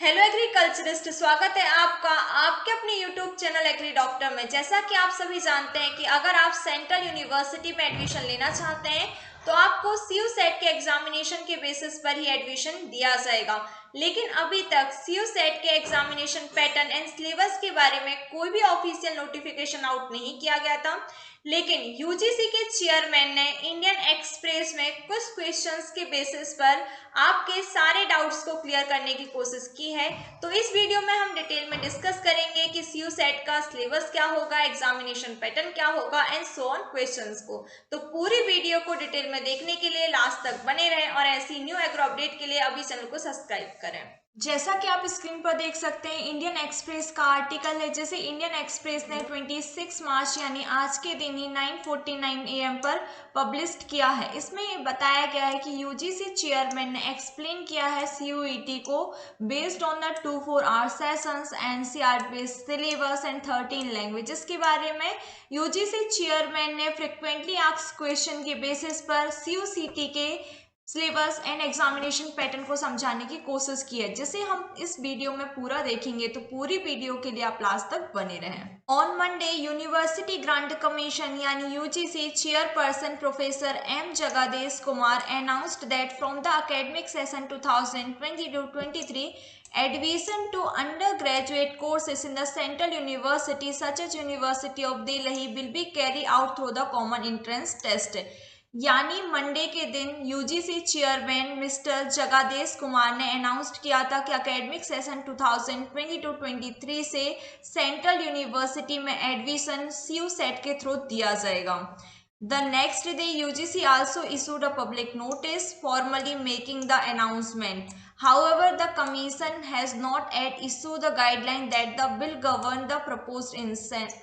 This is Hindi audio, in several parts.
हेलो एग्रीकल्चरिस्ट, स्वागत है आपका आपके अपने यूट्यूब चैनल एग्री डॉक्टर में। जैसा कि आप सभी जानते हैं कि अगर आप सेंट्रल यूनिवर्सिटी में एडमिशन लेना चाहते हैं तो आपको सीयू सेट के एग्जामिनेशन के बेसिस पर ही एडमिशन दिया जाएगा। लेकिन अभी तक सीयू सेट के एग्जामिनेशन पैटर्न एंड सिलेबस के बारे में कोई भी ऑफिशियल नोटिफिकेशन आउट नहीं किया गया था। लेकिन यूजीसी के चेयरमैन ने इंडियन एक्सप्रेस में कुछ क्वेश्चंस के बेसिस पर आपके सारे डाउट्स को क्लियर करने की कोशिश की है। तो इस वीडियो में हम डिटेल में डिस्कस करेंगे कि सीयू सेट का सिलेबस क्या होगा, एग्जामिनेशन पैटर्न क्या होगा एंड सो ऑन क्वेश्चंस को। तो पूरी वीडियो को डिटेल में देखने के लिए लास्ट तक बने रहें और ऐसी न्यू एग्रो अपडेट के लिए अभी चैनल को सब्सक्राइब करें। जैसा कि आप स्क्रीन पर देख सकते हैं, इंडियन एक्सप्रेस का आर्टिकल है। जैसे इंडियन एक्सप्रेस ने 26 मार्च यानी आज के दिन ही 9:49 AM पर पब्लिश किया है। इसमें ये बताया गया है कि यूजीसी चेयरमैन ने एक्सप्लेन किया है सीयूईटी को based on the 2 4 hours sessions NCERT based syllabus and 13 languages के बारे में। यूजीसी चेयरमैन ने फ्रिक्वेंटली आस्क्ड क्वेश्चन के बेसिस पर सीयूसीटी के सिलेबस एंड एग्जामिनेशन पैटर्न को समझाने की कोशिश की है। जैसे हम इस वीडियो में पूरा देखेंगे तो पूरी वीडियो के लिए आप लास्ट तक बने रहें। On Monday University Grant Commission यानी UGC chairperson professor M Jagadesh Kumar announced that from the academic session 2022-23 admission to undergraduate courses in the central university such as University of Delhi will be carried out through the common entrance test। यानी मंडे के दिन यूजीसी चेयरमैन मिस्टर जगादेश कुमार ने अनाउंस किया था कि एकेडमिक सेशन 2022-23 से सेंट्रल यूनिवर्सिटी में एडमिशन सीयू सेट के थ्रू दिया जाएगा। The next day UGC also issued a public notice formally making the announcement. However, the commission has not yet issued the guideline that the will govern the proposed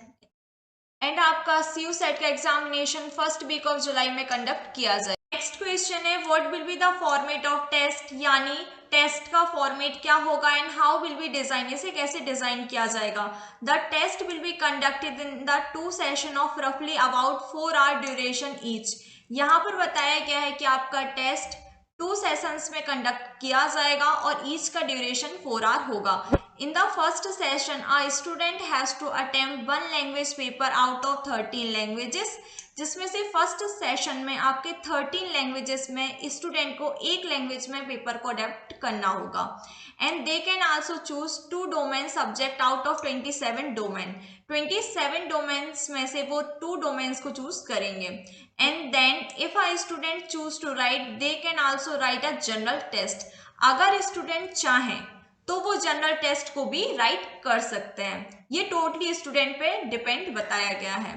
and आपका सीयू सेट का examination first week of July में कंडक्ट किया जाए। नेक्स्ट क्वेश्चन है what will be the format of test, यानी टेस्ट का फॉर्मेट क्या होगा and how will be design, इसे कैसे डिजाइन किया जाएगा। The test will be conducted in the 2 session of रफली अबाउट 4 आवर ड्यूरेशन ईच। यहाँ पर बताया गया है कि आपका टेस्ट 2 सेशंस में कंडक्ट किया जाएगा और ईच का ड्यूरेशन 4 आवर होगा। In the first session, a student has to attempt one language paper out of 13 languages, जिसमें से फर्स्ट सेशन में आपके 13 लैंग्वेजेस में स्टूडेंट को एक लैंग्वेज में पेपर को अडेप्ट करना होगा। And they can also choose 2 domain subject out of 27 domain. 27 domains में से वो 2 डोमेन्स को चूज करेंगे। And then if a student choose to write, they can also write a general test. अगर स्टूडेंट चाहें तो वो जनरल टेस्ट को भी राइट कर सकते हैं। ये टोटली स्टूडेंट पे डिपेंड बताया गया है।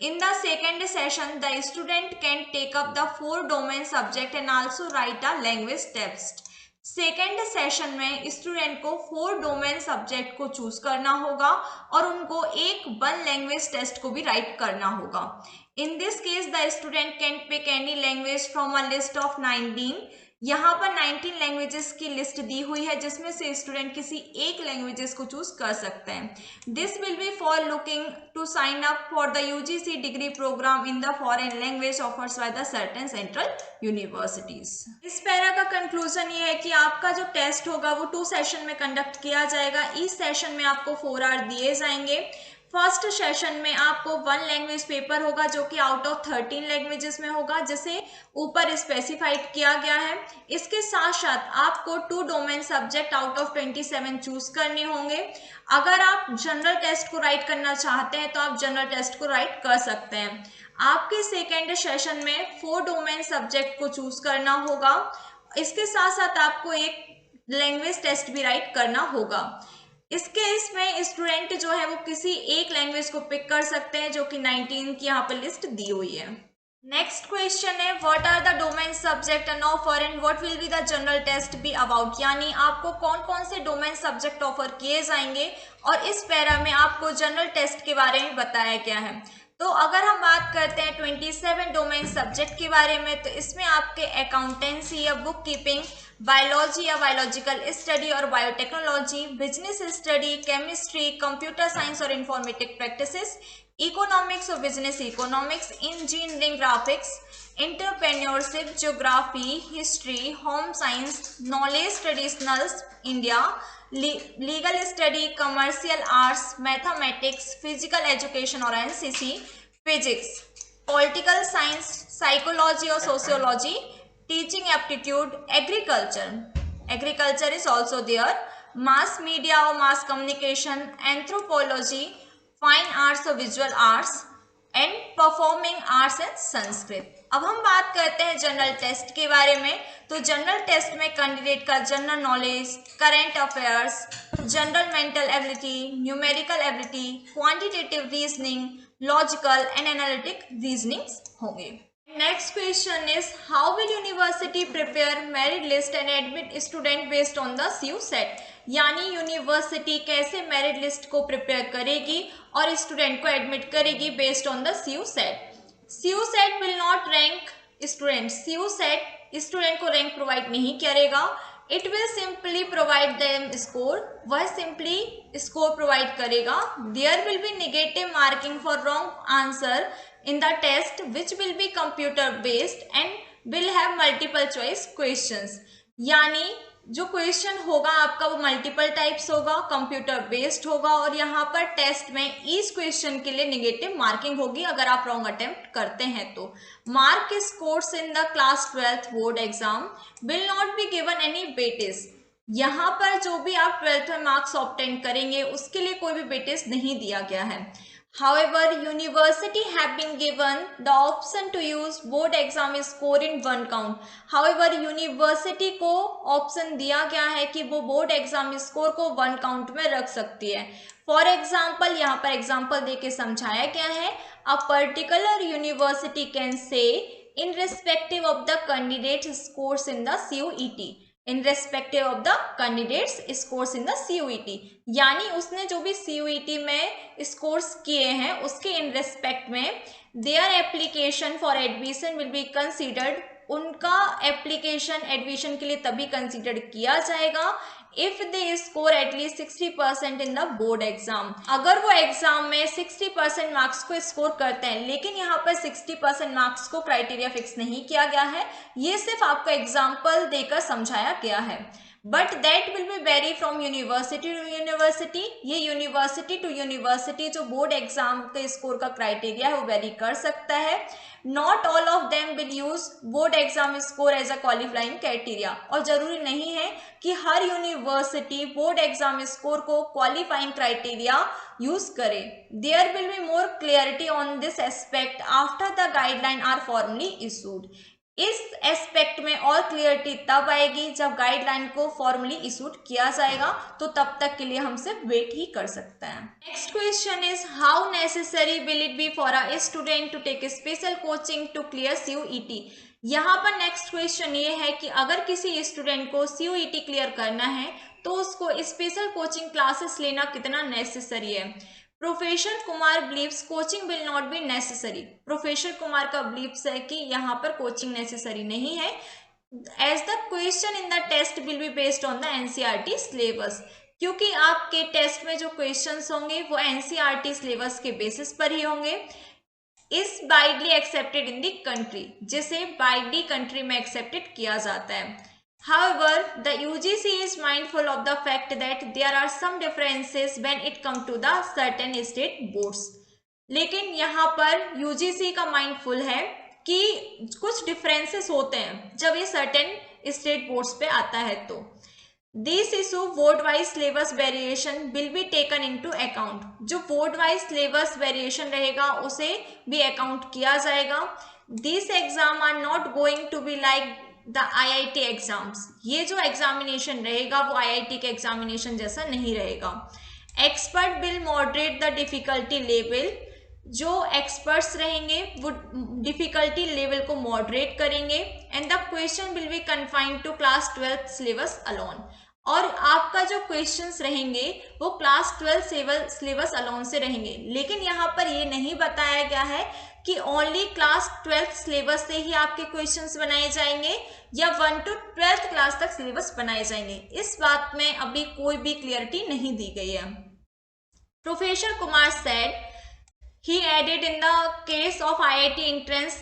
In the second session the student can take up the 4 domain subject and also write a language test. Second session में स्टूडेंट को 4 डोमेन सब्जेक्ट को चूज करना होगा और उनको एक 1 लैंग्वेज टेस्ट को भी राइट करना होगा। In this case the student can pick any language from a list of 19। यहाँ पर 19 लैंग्वेजेस की लिस्ट दी हुई है जिसमें से स्टूडेंट किसी एक लैंग्वेजेस को चूज कर सकते हैं। This will be for looking to sign up for the UGC degree programme in the foreign language offers by the certain central universities. इस पैरा का कंक्लूजन ये है कि आपका जो टेस्ट होगा वो 2 सेशन में कंडक्ट किया जाएगा। इस सेशन में आपको 4 आवर दिए जाएंगे। फर्स्ट सेशन में आपको 1 लैंग्वेज पेपर होगा जो कि आउट ऑफ 13 लैंग्वेजेस में होगा, जिसे ऊपर स्पेसिफाइड किया गया है। इसके साथ साथ आपको 2 domain subject out of 27 choose करने होंगे। अगर आप जनरल टेस्ट को राइट करना चाहते हैं तो आप जनरल टेस्ट को राइट कर सकते हैं। आपके सेकेंड सेशन में 4 डोमेन सब्जेक्ट को चूज करना होगा। इसके साथ साथ आपको एक लैंग्वेज टेस्ट भी राइट करना होगा। इसमें स्टूडेंट जो है वो किसी एक लैंग्वेज को पिक कर सकते हैं जो कि 19 की यहाँ पर लिस्ट दी हुई है। नेक्स्ट क्वेश्चन है what are the domain subject and offer and what will be the general test be about, यानी आपको कौन कौन से डोमेन सब्जेक्ट ऑफर किए जाएंगे और इस पैरा में आपको जनरल टेस्ट के बारे में बताया गया है। तो अगर हम बात करते हैं 27 डोमेन सब्जेक्ट के बारे में, तो इसमें आपके अकाउंटेंसी या बुक कीपिंग, बायोलॉजी या बायोलॉजिकल स्टडी और biotechnology, business study, chemistry, computer science और इंफॉर्मेटिक प्रैक्टिसेस, इकोनॉमिक्स और business economics, engineering graphics, entrepreneurship, geography, history, home science, knowledge traditionals India, legal study, commercial arts, mathematics, physical education और NCC, physics, political science, psychology और sociology, teaching aptitude, agriculture is also there, mass media और mass communication, anthropology, fine arts और visual arts and performing arts and Sanskrit. अब हम बात करते हैं जनरल टेस्ट के बारे में। तो जनरल टेस्ट में कैंडिडेट का general knowledge, current affairs, general mental ability, numerical ability, quantitative reasoning, logical and analytic reasonings होंगे। Next question is how will university prepare merit list and admit student based on the CU set, यानी यूनिवर्सिटी कैसे मेरिट लिस्ट को प्रिपेयर करेगी और स्टूडेंट को एडमिट करेगी based on the CU set. CU set will not rank student, CU set student को रैंक प्रोवाइड नहीं करेगा, it will simply provide them score, वह सिंपली स्कोर प्रोवाइड करेगा। There will be negative marking for wrong answer in the test which will be computer based and will have multiple choice questions, यानी जो क्वेश्चन होगा आपका वो मल्टीपल टाइप्स होगा, कंप्यूटर बेस्ड होगा और यहाँ पर टेस्ट में ईच क्वेश्चन के लिए नेगेटिव मार्किंग होगी अगर आप रॉन्ग अटेम्प्ट करते हैं तो। Mark scores in the class 12th board exam will not be given any weightage, यहाँ पर जो भी आप 12th में मार्क्स ऑब्टेन करेंगे उसके लिए कोई भी वेटेज नहीं दिया गया है। However, university have been given the option to use board exam score in one count. However, university को ऑप्शन दिया गया है कि वो बोर्ड एग्जाम स्कोर को वन काउंट में रख सकती है। फॉर एग्जाम्पल, यहाँ पर एग्जाम्पल देके समझाया गया है, a particular university can say in respective of the candidate scores in the CUET, in respective of the candidates scores in the CUET, यानी उसने जो भी CUET में स्कोर्स किए हैं उसके इन रेस्पेक्ट में their application for admission will be considered, उनका एप्लीकेशन एडमिशन के लिए तभी कंसीडर किया जाएगा if they score at least 60% in the board exam, अगर वो एग्जाम में 60% मार्क्स को स्कोर करते हैं। लेकिन यहाँ पर 60% मार्क्स को क्राइटेरिया फिक्स नहीं किया गया है, ये सिर्फ आपको एग्जाम्पल देकर समझाया गया है, but that will be vary from university to university, ये यूनिवर्सिटी टू यूनिवर्सिटी जो बोर्ड एग्जाम के स्कोर का क्राइटेरिया है वो वेरी कर सकता है। Not all of them will use board exam score as a qualifying criteria, और जरूरी नहीं है कि हर यूनिवर्सिटी बोर्ड एग्जाम स्कोर को क्वालिफाइंग क्राइटेरिया यूज करे। There will be more clarity on this aspect after the guideline are formally issued, इस एस्पेक्ट में और क्लियरिटी तब आएगी जब गाइडलाइन को फॉर्मली इशूड किया जाएगा, तो तब तक के लिए हम सिर्फ वेट ही कर सकते हैं। Next question is how necessary will it be for a student to take special coaching to clear CUET, यहाँ पर नेक्स्ट क्वेश्चन ये है कि अगर किसी स्टूडेंट को CUET क्लियर करना है तो उसको स्पेशल कोचिंग क्लासेस लेना कितना नेसेसरी है। Professor Kumar believes coaching will not be necessary, professor Kumar का बिलीव्स है कि यहाँ पर कोचिंग नेसेसरी नहीं है, as the question in the test will be based on the NCERT syllabus, क्योंकि आपके टेस्ट में जो क्वेश्चंस होंगे वो NCERT सिलेबस के बेसिस पर ही होंगे। Is widely accepted in the country, जिसे वाइडली कंट्री में एक्सेप्टेड किया जाता है। However, the UGC is mindful of the fact that there are some differences when it comes to the certain state boards. लेकिन यहाँ पर UGC का माइंडफुल है कि कुछ डिफरेंसेस होते हैं जब ये सर्टेन स्टेट बोर्ड्स पे आता है तो this issue board wise syllabus variation will be taken into account, जो बोर्ड वाइज सिलेबस वेरिएशन रहेगा उसे भी अकाउंट किया जाएगा। This exam are not going to be like the IIT exams, ये जो एग्जामिनेशन रहेगा वो IIT के एग्जामिनेशन जैसा नहीं रहेगा। Expert will moderate the difficulty level, जो एक्सपर्ट्स रहेंगे वो डिफिकल्टी लेवल को मॉडरेट करेंगे and the question will be confined to class 12th syllabus alone, और आपका जो क्वेश्चंस रहेंगे वो क्लास 12 सिलेबस अलोन से रहेंगे। लेकिन यहाँ पर ये नहीं बताया गया है कि ओनली क्लास 12th सिलेबस से ही आपके क्वेश्चंस बनाए जाएंगे या 1 to 12th क्लास तक सिलेबस बनाए जाएंगे, इस बात में अभी कोई भी क्लियरिटी नहीं दी गई है। Professor Kumar said he added in the case of IIT entrance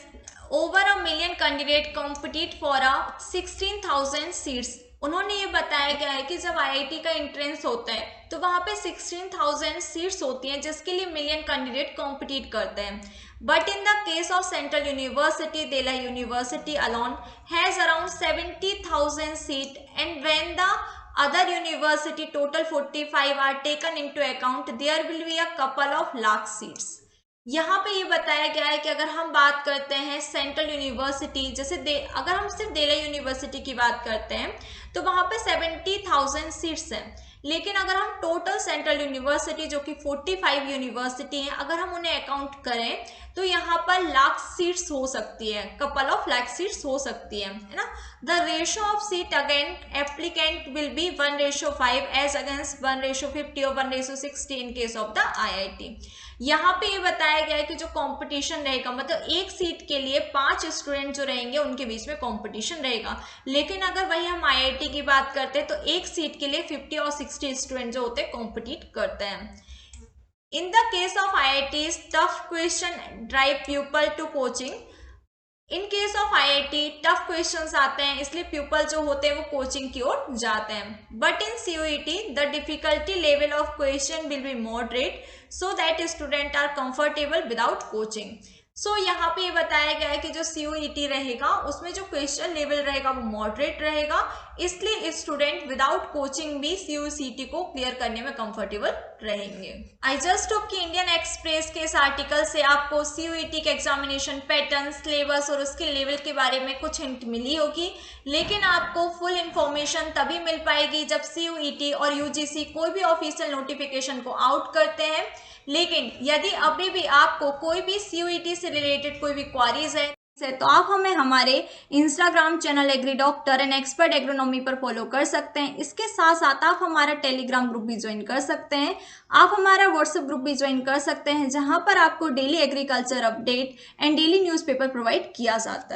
over 1 million candidate compete for a 16,000 seats उन्होंने ये बताया गया है कि जब आईआईटी का एंट्रेंस होता है तो वहाँ पे 16,000 सीट्स होती हैं जिसके लिए मिलियन कैंडिडेट कॉम्पिटिट करते हैं. But in the case of central university, Delhi university alone has around 70,000 seat, and when the other university total 45 are taken into account, there will be a couple of lakh seats. यहाँ पे ये बताया गया है कि अगर हम बात करते हैं सेंट्रल यूनिवर्सिटी, जैसे अगर हम सिर्फ दिल्ली यूनिवर्सिटी की बात करते हैं तो वहाँ पे 70,000 सीट्स हैं. लेकिन अगर हम टोटल सेंट्रल यूनिवर्सिटी जो कि 45 यूनिवर्सिटी हैं, अगर हम उन्हें अकाउंट करें तो यहाँ पर लाख सीट्स हो सकती है, कपल ऑफ लाख सीट्स हो सकती है ना. The ratio of seat again applicant will be 1:5 as against 1:50 और 1:60 in case of the IIT. यहाँ पे ये बताया गया है कि जो कंपटीशन रहेगा, मतलब एक सीट के लिए 5 स्टूडेंट जो रहेंगे उनके बीच में कंपटीशन रहेगा. लेकिन अगर वही हम आईआईटी की बात करते हैं तो एक सीट के लिए 50 और 60 स्टूडेंट जो होते हैं कॉम्पिटिट करते हैं. In the case of IITs, tough question drive pupil to coaching. In case of IIT tough questions आते हैं इसलिए पीपल जो होते हैं वो कोचिंग की ओर जाते हैं. But in CUET the difficulty level of question will be moderate so that student are comfortable without coaching. So यहाँ पे ये बताया गया है कि जो सीयूईटी रहेगा उसमें जो क्वेश्चन लेवल रहेगा वो मॉडरेट रहेगा, इसलिए स्टूडेंट विदाउट कोचिंग भी सीयूईटी को क्लियर करने में कंफर्टेबल रहेंगे. आई जस्ट होप कि इंडियन एक्सप्रेस के इस आर्टिकल से आपको सीयूईटी के एग्जामिनेशन पैटर्न, सिलेबस और उसके लेवल के बारे में कुछ हिंट मिली होगी. लेकिन आपको फुल इंफॉर्मेशन तभी मिल पाएगी जब सीयूईटी और यूजीसी कोई भी ऑफिशियल नोटिफिकेशन को आउट करते हैं. लेकिन यदि अभी भी आपको कोई भी सीयूईटी से रिलेटेड कोई भी क्वारीज है तो आप हमें हमारे Instagram channel agri doctor and expert agronomy पर फॉलो कर सकते हैं. इसके साथ साथ आप हमारा टेलीग्राम ग्रुप भी ज्वाइन कर सकते हैं. आप हमारा व्हाट्सएप ग्रुप भी ज्वाइन कर सकते हैं जहां पर आपको daily agriculture update and daily newspaper provide किया जाता है.